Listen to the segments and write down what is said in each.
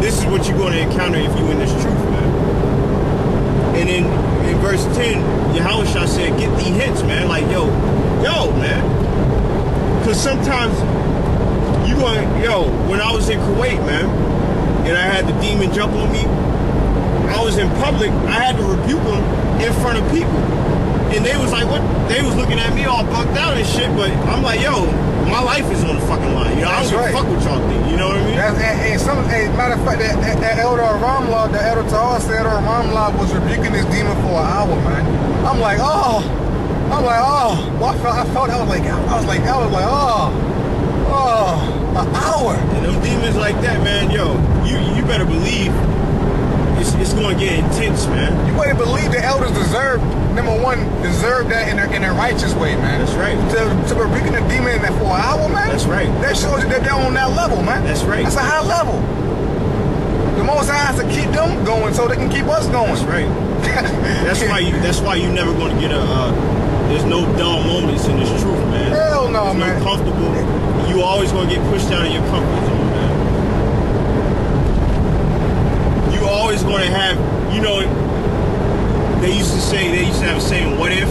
this is what you're going to encounter if you in this truth, man. And then in verse 10, Yahushua said, get thee hence, man. Like, yo, man. Because sometimes you going, when I was in Kuwait, man, and I had the demon jump on me, I was in public, I had to rebuke him in front of people. And they was like, what? They was looking at me all bugged out and shit, but I'm like, yo, my life is on the fucking line. I don't give a fuck what y'all think, you know what I mean? Matter of fact, that Elder Ramla, the Elder Tahar said Elder Ramla was rebuking this demon for an hour, man. I'm like, oh. Well, I felt, an hour. And them demons like that, man, you better believe it's going to get intense, man. You better believe the elders deserve that in a righteous way, man. That's right. To rebuking a demon for an hour, man. That's right. That shows you that they're on that level, man. That's right. That's a high level. The Most High has to keep them going so they can keep us going. That's right. That's why you never going to get there's no dull moments in this truth, man. Hell no, man. No comfortable. You always going to get pushed down in your comfort zone, man. You always going to have, they used to have a saying, what if?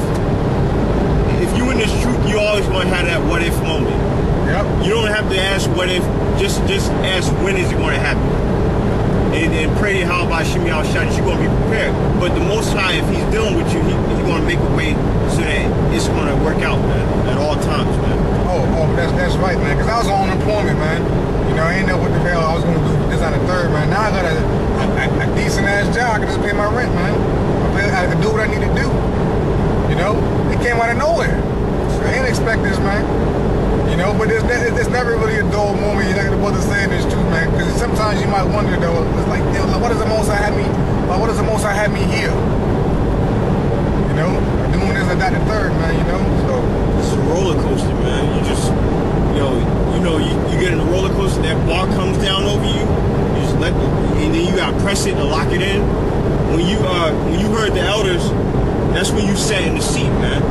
If you in this truth, you always going to have that what if moment. Yep. You don't have to ask what if, just ask when is it going to happen. And pray how about Shimi al Shah that you're going to be prepared. But the Most High, if he's dealing with you, he's going to make a way so that it's going to work out, man, at all times, man. Oh, that's right, man. Because I was on unemployment, man. I ain't know what the hell I was going to do this on the third, man. Now I got a decent-ass job. I can just pay my rent, man. I can do what I need to do. It came out of nowhere. I didn't expect this, man. But it's never really a dull moment. You're not going to bother saying this truth, man. Because sometimes you might wonder, though, it's like, what does the Most High have me? What does the Most High have me here? Doing this at the third, man. So it's a roller coaster, man. You just, you get in a roller coaster. That bar comes down over you. You just and then you gotta press it to lock it in. When you heard the elders, that's when you sat in the seat, man.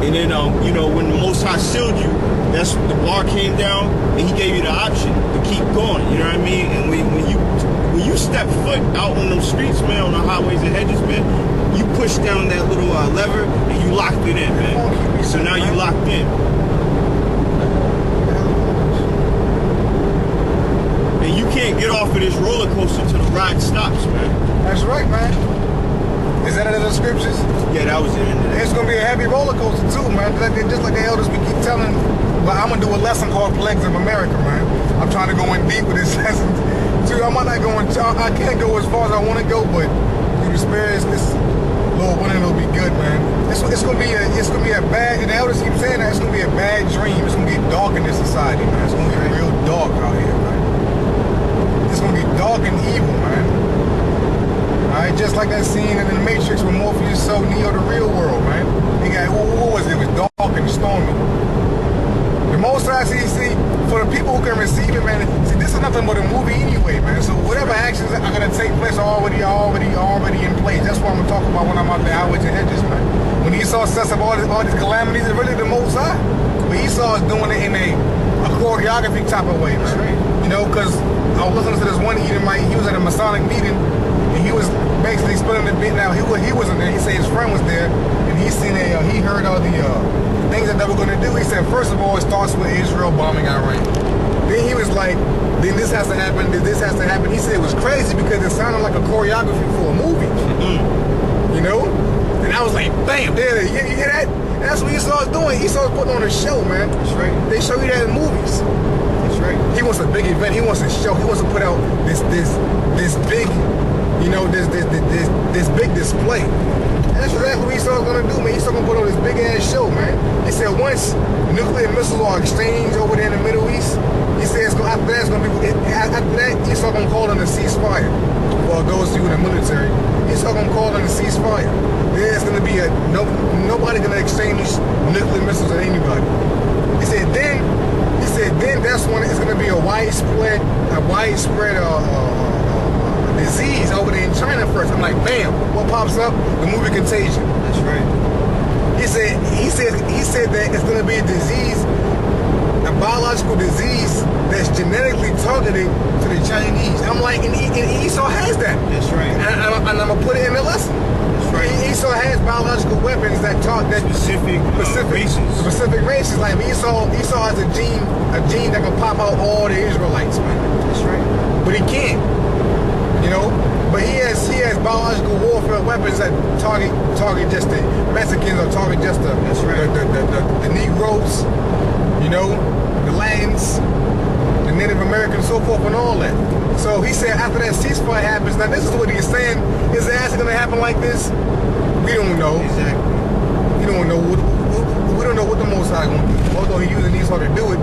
And then when the Most High sealed you, that's the bar came down and he gave you the option to keep going. You know what I mean? And when you step foot out on them streets, man, on the highways and hedges, man, you push down that little lever and you locked it in, man. So now you locked in. And you can't get off of this roller coaster till the ride stops, man. That's right, man. Is that in the scriptures? Yeah, that was it. It's going to be a heavy roller coaster, too, man. Just like the elders we keep telling. But I'm going to do a lesson called Plagues of America, man. I'm trying to go in deep with this lesson. Too, I might not go in, I can't go as far as I want to go, but through the Spirit, Lord willing, it'll be good, man. It's going to be a bad, and the elders keep saying that, it's going to be a bad dream. It's going to be dark in this society, man. It's going to be real dark out here, man. It's going to be dark and evil, man. Alright, just like that scene in The Matrix when Morpheus saw Neo the real world, man. He got, what was it? It was dark and stormy. The Most High, see, for the people who can receive it, man, see, this is nothing but a movie anyway, man. So whatever actions are going to take place are already in place. That's what I'm going to talk about when I'm out the highways and hedges, man. When Esau sets up all these calamities, it's really the Most High. But Esau is doing it in a choreography type of way, man. Right. Because I was listening to this one Edomite, he was at a Masonic meeting, and he was basically spilling the bit. Now, he wasn't there. He said his friend was there, and he heard all the things that they were going to do. He said, first of all, it starts with Israel bombing Iran. Then he was like, then this has to happen, then this has to happen. He said it was crazy because it sounded like a choreography for a movie. And I was like, bam, there, you hear that? And that's what Esau's doing. Esau's putting on a show, man. That's right. They show you that in movies. That's right. He wants a big event. He wants a show. He wants to put out this big, this big display. And that's exactly what Esau's gonna do, man. Esau's gonna put on this big ass show, man. He said once nuclear missiles are exchanged over there in the Middle East, he says after that Esau gonna call on a ceasefire. For those of you in the military, Esau gonna call on a ceasefire. There's gonna be nobody gonna exchange nuclear missiles at anybody. He said then that's when it's gonna be a widespread disease over there in China first. I'm like, bam, what pops up? The movie Contagion. That's right. He said that it's gonna be a disease, a biological disease that's genetically targeted to the Chinese. I'm like, and Esau has that. That's right. And I'm gonna put it in the lesson. That's right. Esau has biological weapons that talk that Specific races. Like Esau has a gene that can pop out all the Israelites, man. That's right. But he can't. You know? But he has biological warfare weapons that target just the Mexicans or target just the That's right. the Negroes, you know, the Latins, the Native Americans, so forth and all that. So he said after that ceasefire happens, now this is what he's saying, is it actually gonna happen like this? We don't know. Exactly. We don't know what the Most High gonna do. Although he's using Esau to do it,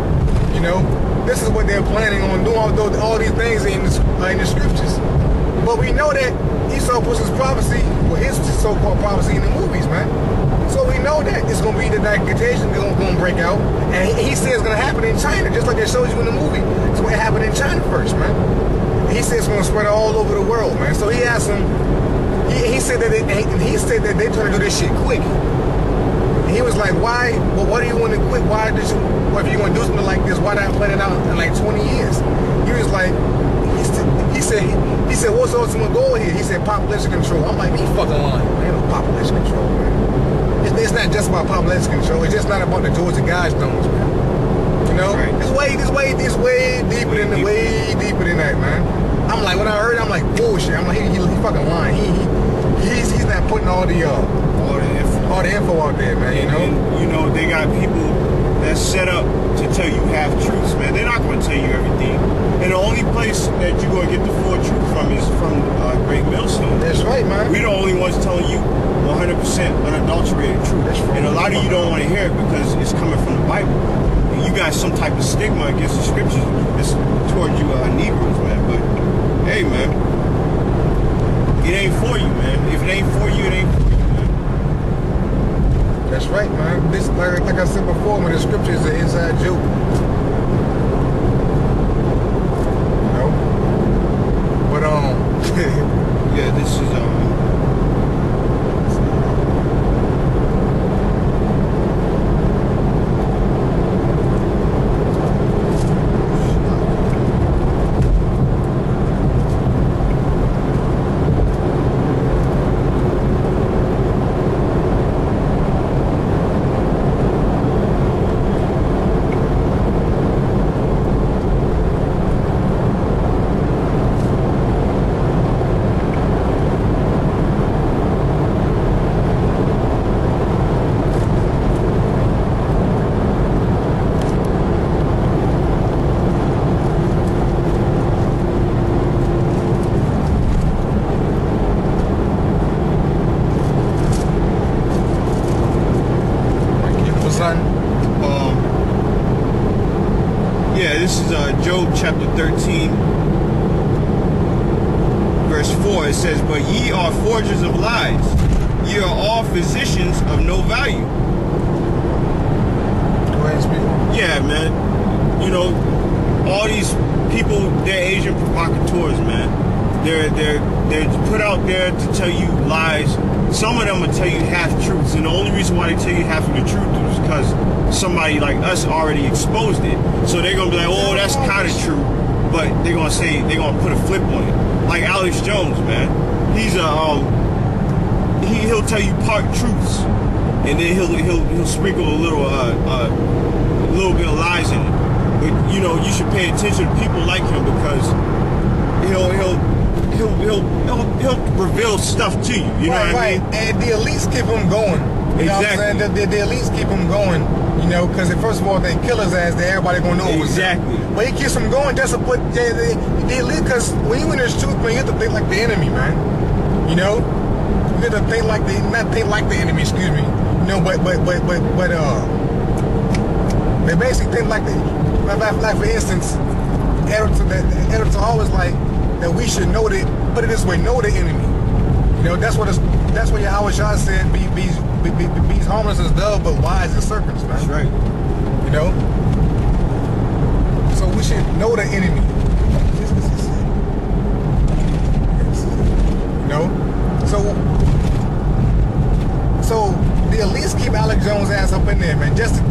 you know. This is what they're planning on doing, although all these things are in the scriptures. But we know that Esau puts his prophecy, well, his so-called prophecy in the movies, man. So we know that it's going to be the contagion going to break out. And he says it's going to happen in China, just like they showed you in the movie. It's going to happen in China first, man. He says it's going to spread all over the world, man. So he asked him, he said that they're trying to do this shit quick. And he was like, why? Well, what do you want to quit? Why did you, or if you want to do something like this, why not plan it out in like 20 years? He was like, he said, what's the ultimate goal here? He said, population control. I'm like, you fucking lying. There ain't no population control, man. It's not just about population control. It's just not about the Georgia Guidestones, man. You know, right. It's way deeper than that, man. I'm like, when I heard it, I'm like, bullshit. I'm like, he fucking lying. He's not putting all the info out there, man. You know, and, you know, they got people that's set up to tell you half truths, man. They're not going to tell you everything. And the only place that you're going to get the full truth from is from Great Millstone. That's right, man. We're the only ones telling you 100% unadulterated truth. Right. And a lot of you don't want to hear it because it's coming from the Bible. And you got some type of stigma against the scriptures towards you Negroes, man. But, hey, man, it ain't for you, man. If it ain't for you, it ain't for you, man. That's right, man. This, like I said before, when the scripture is an inside joke. Yeah, this is this is Job chapter 13, verse 4. It says, but ye are forgers of lies. Ye are all physicians of no value. Go ahead and speak. Yeah, man. You know, all these people, they're Asian provocateurs, man. They're put out there to tell you lies. Some of them will tell you half truths, and the only reason why they tell you half of the truth is because somebody like us already exposed it. So they're gonna be like, oh, that's kind of true, but they're gonna say, they're gonna put a flip on it. Like Alex Jones, man. He's he'll tell you part truths, and then he'll sprinkle a little bit of lies in it. But you know, you should pay attention to people like him because he'll reveal stuff to you. You know what I mean? And the elites keep him going. You know what I'm saying? The elites keep him going. You know, because first of all, they kill his ass, then everybody gonna know it was him. But he keeps him going just to put the elite. Because when you in this truth, man, you have to think like the enemy, man. You know, you have to think like not think like the enemy. Excuse me. You know, but they basically think like like for instance, the editor always like that we should know that. Put it this way, know the enemy. You know, that's what Yahweh Shah said. Be harmless as doves, but wise as serpents, man. That's right. You know? So we should know the enemy. You know? So the elites keep Alex Jones' ass up in there, man. Just to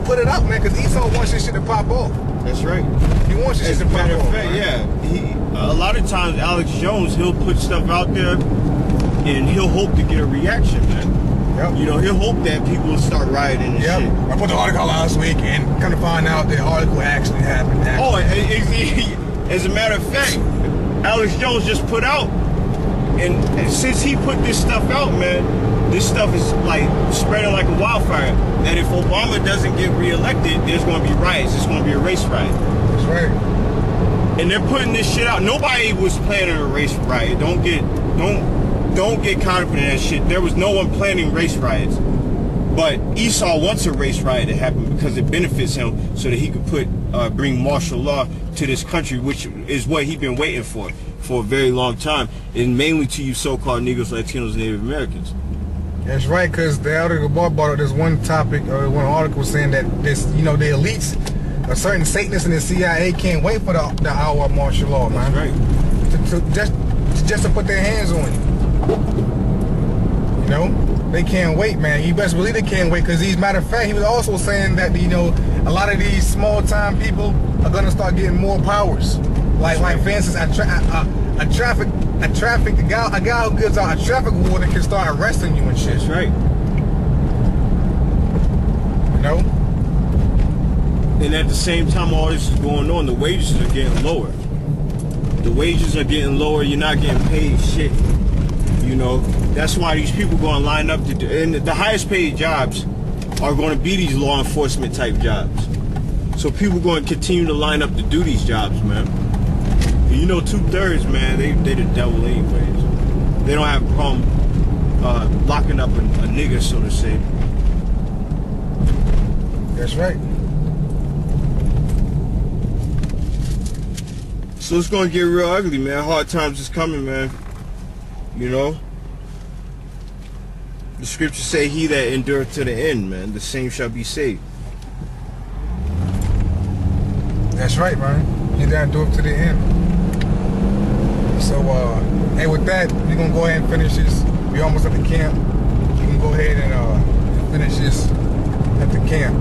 put it out, man, because Esau wants this shit to pop off. That's right. He wants this As shit a to pop matter of off, fact, man. a lot of times Alex Jones, he'll put stuff out there and he'll hope to get a reaction, man. Yep. You know, he'll hope that people will start rioting and shit. I put the article last week and come to find out the article actually happened. Oh, as a matter of fact, Alex Jones just put out, and since he put this stuff out, man, this stuff is like spreading like a wildfire. That if Obama doesn't get reelected, there's going to be riots. It's going to be a race riot. That's right. And they're putting this shit out. Nobody was planning a race riot. Don't get caught up in that shit. There was no one planning race riots. But Esau wants a race riot to happen because it benefits him, so that he could bring martial law to this country, which is what he's been waiting for a very long time, and mainly to you so-called Negroes, Latinos, and Native Americans. That's right, because the article brought up this one topic, or one article saying that this, you know, the elites, a certain Satanists in the CIA can't wait for the hour of martial law, man. That's right. Just to put their hands on you. You know? They can't wait, man. You best believe they can't wait, because matter of fact, he was also saying that, you know, a lot of these small-time people are gonna start getting more powers. Like for instance, a guy who gives out a traffic warning can start arresting you and shit. That's right. You know? And at the same time all this is going on, the wages are getting lower. The wages are getting lower. You're not getting paid shit. You know, that's why these people going to line up to do, and the highest paid jobs are going to be these law enforcement type jobs. So people going to continue to line up to do these jobs, man. And you know, 2/3, man, they the devil anyways. They don't have a problem locking up a nigga, so to say. That's right. So it's going to get real ugly, man. Hard times is coming, man. You know, the scriptures say, he that endureth to the end, man, the same shall be saved. That's right, man. You gotta do it to the end. So, hey, with that, we're gonna go ahead and finish this. We're almost at the camp. We can go ahead and finish this at the camp.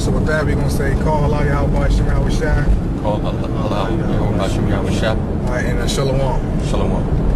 So with that, we're gonna say, call Allah Yahweh Shem Yahweh Shai. Call Allah Yahweh Shem Yahweh Shai. All right, and Shalom. Shalom.